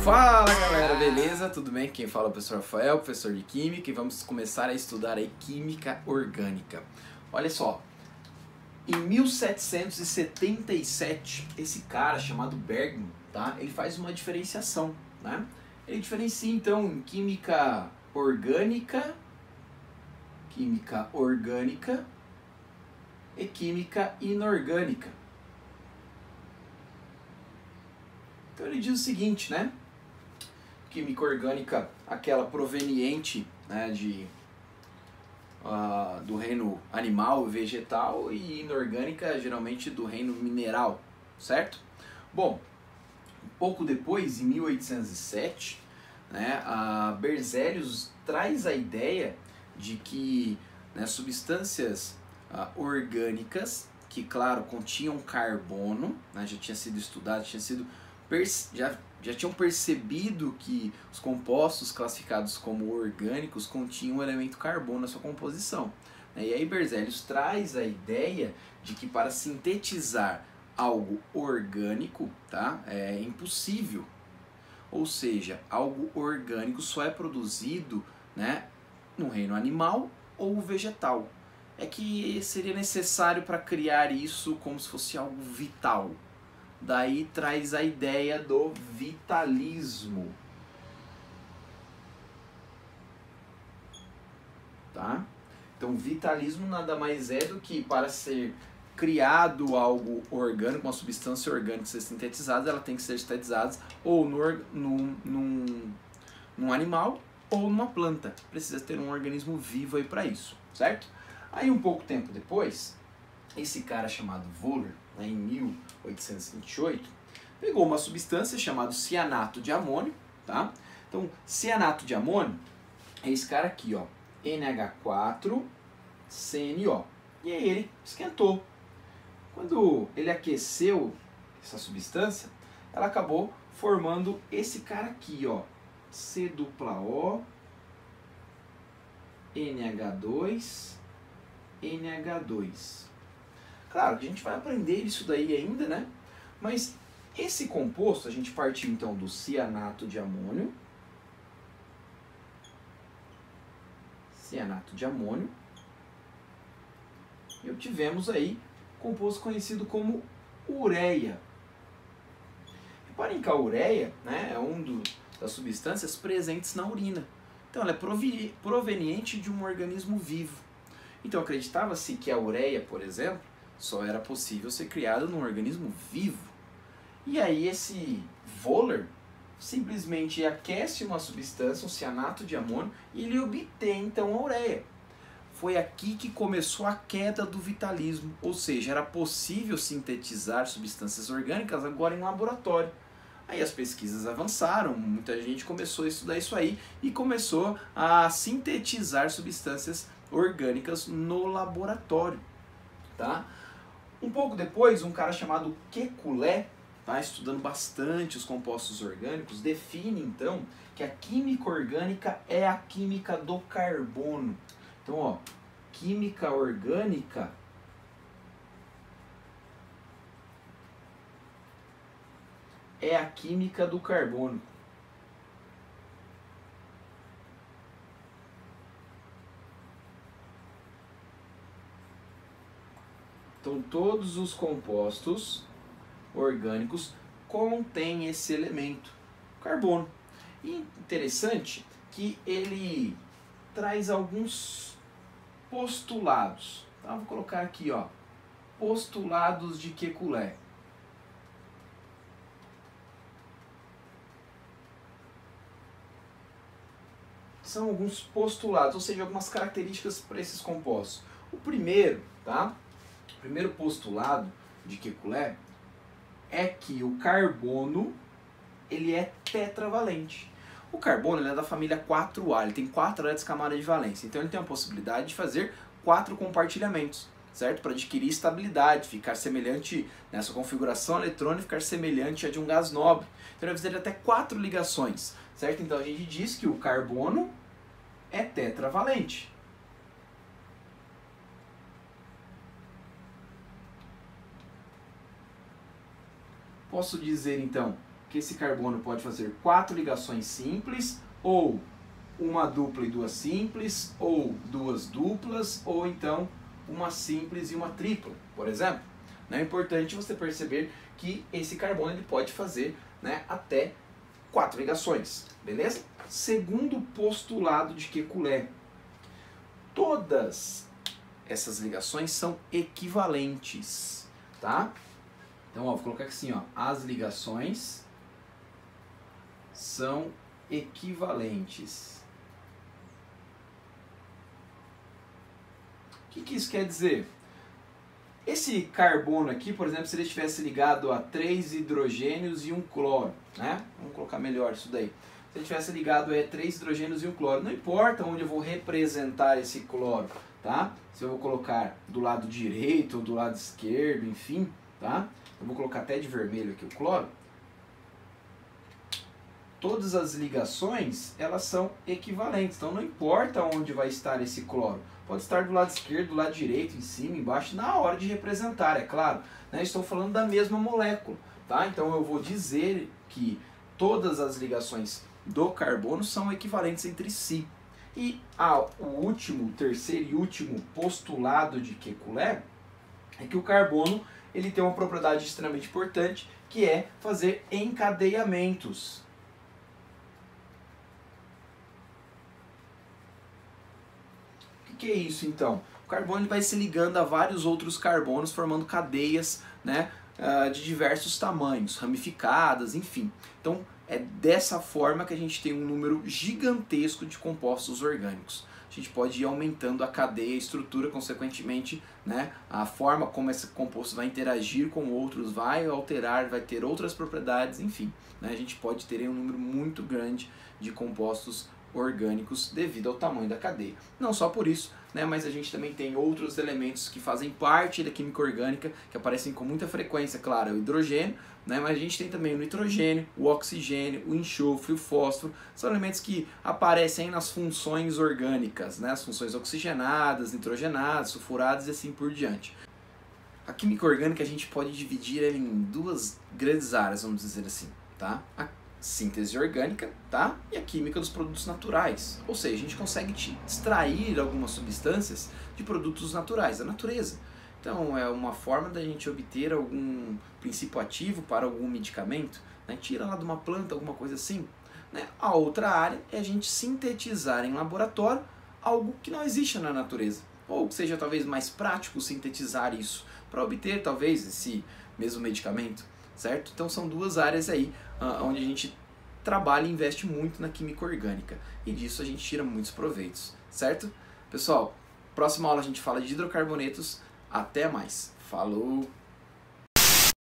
Fala galera, beleza? Tudo bem? Quem fala é o professor Rafael, professor de Química, e vamos começar a estudar aí Química Orgânica. Olha só, em 1777, esse cara chamado Bergman, tá? Ele faz uma diferenciação, né? Ele diferencia então em química orgânica e química inorgânica. Então ele diz o seguinte, né? Química orgânica, aquela proveniente, né, do reino animal e vegetal, e inorgânica geralmente do reino mineral, certo? Bom, um pouco depois, em 1807, né, a Berzelius traz a ideia de que, né, substâncias orgânicas, que claro, continham carbono, né, já tinha sido estudado, já tinham percebido que os compostos classificados como orgânicos continham o elemento carbono na sua composição. E aí Berzelius traz a ideia de que para sintetizar algo orgânico, tá, é impossível. Ou seja, algo orgânico só é produzido, né, no reino animal ou vegetal. É que seria necessário para criar isso como se fosse algo vital. Daí traz a ideia do vitalismo, tá? Então, vitalismo nada mais é do que para ser criado algo orgânico, uma substância orgânica ser sintetizada, ela tem que ser sintetizada ou num animal ou numa planta. Precisa ter um organismo vivo aí para isso, certo? Aí um pouco tempo depois, esse cara chamado Wöhler, né, em 1828, pegou uma substância chamada cianato de amônio, tá? Então, cianato de amônio é esse cara aqui, ó, NH4CNO. E aí ele esquentou. Quando ele aqueceu essa substância, ela acabou formando esse cara aqui, ó, C-O, NH2, NH2. Claro que a gente vai aprender isso daí ainda, né? Mas esse composto, a gente partiu então do cianato de amônio. E obtivemos aí composto conhecido como ureia. Reparem que a ureia, né, é das substâncias presentes na urina. Então ela é proveniente de um organismo vivo. Então acreditava-se que a ureia, por exemplo, só era possível ser criada num organismo vivo. E aí esse Wöhler simplesmente aquece uma substância, um cianato de amônio, e ele obtém então a ureia. Foi aqui que começou a queda do vitalismo, ou seja, era possível sintetizar substâncias orgânicas agora em laboratório. Aí as pesquisas avançaram, muita gente começou a estudar isso aí e começou a sintetizar substâncias orgânicas no laboratório, tá? Um pouco depois, um cara chamado Kekulé, tá, estudando bastante os compostos orgânicos, define então que a química orgânica é a química do carbono. Então, ó, química orgânica é a química do carbono. Então, todos os compostos orgânicos contêm esse elemento, carbono. E interessante que ele traz alguns postulados. Tá? Vou colocar aqui, ó, postulados de Kekulé. São alguns postulados, ou seja, algumas características para esses compostos. O primeiro, tá? O primeiro postulado de Kekulé é que o carbono ele é tetravalente. O carbono ele é da família 4A, ele tem 4 elétrons camadas de valência, então ele tem a possibilidade de fazer 4 compartilhamentos, certo? Para adquirir estabilidade, ficar semelhante, nessa configuração eletrônica, ficar semelhante a de um gás nobre. Então ele vai fazer até 4 ligações, certo? Então a gente diz que o carbono é tetravalente. Posso dizer então que esse carbono pode fazer 4 ligações simples, ou uma dupla e 2 simples, ou 2 duplas, ou então uma simples e uma tripla, por exemplo. É importante você perceber que esse carbono ele pode fazer, né, até 4 ligações, beleza? Segundo postulado de Kekulé, todas essas ligações são equivalentes, tá? Então, ó, vou colocar assim, ó, as ligações são equivalentes. O que isso quer dizer? Esse carbono aqui, por exemplo, se ele estivesse ligado a 3 hidrogênios e um cloro, né? Vamos colocar melhor isso daí. Se ele estivesse ligado a 3 hidrogênios e um cloro, não importa onde eu vou representar esse cloro, tá? Se eu vou colocar do lado direito ou do lado esquerdo, enfim, tá? Eu vou colocar até de vermelho aqui o cloro. Todas as ligações, elas são equivalentes, então não importa onde vai estar esse cloro. Pode estar do lado esquerdo, do lado direito, em cima, embaixo, na hora de representar, é claro. Né? Estou falando da mesma molécula, tá? Então eu vou dizer que todas as ligações do carbono são equivalentes entre si. E o terceiro e último postulado de Kekulé é que o carbono ele tem uma propriedade extremamente importante, que é fazer encadeamentos. O que é isso então? O carbono ele vai se ligando a vários outros carbonos, formando cadeias, né, de diversos tamanhos, ramificadas, enfim. Então é dessa forma que a gente tem um número gigantesco de compostos orgânicos. A gente pode ir aumentando a cadeia, a estrutura, consequentemente, né, a forma como esse composto vai interagir com outros, vai alterar, vai ter outras propriedades, enfim. Né, a gente pode ter um número muito grande de compostos orgânicos devido ao tamanho da cadeia. Não só por isso, né, mas a gente também tem outros elementos que fazem parte da química orgânica, que aparecem com muita frequência, claro, é o hidrogênio, né, mas a gente tem também o nitrogênio, o oxigênio, o enxofre, o fósforo, são elementos que aparecem nas funções orgânicas, né, as funções oxigenadas, nitrogenadas, sulfuradas e assim por diante. A química orgânica a gente pode dividir ela em duas grandes áreas, vamos dizer assim, tá? A síntese orgânica, tá? E a química dos produtos naturais. Ou seja, a gente consegue extrair algumas substâncias de produtos naturais, da natureza. Então, é uma forma da gente obter algum princípio ativo para algum medicamento, né? Tira lá de uma planta, alguma coisa assim. Né? A outra área é a gente sintetizar em laboratório algo que não existe na natureza. Ou que seja talvez mais prático sintetizar isso para obter talvez esse mesmo medicamento, certo? Então são duas áreas aí onde a gente trabalha e investe muito na química orgânica. E disso a gente tira muitos proveitos, certo? Pessoal, próxima aula a gente fala de hidrocarbonetos. Até mais. Falou!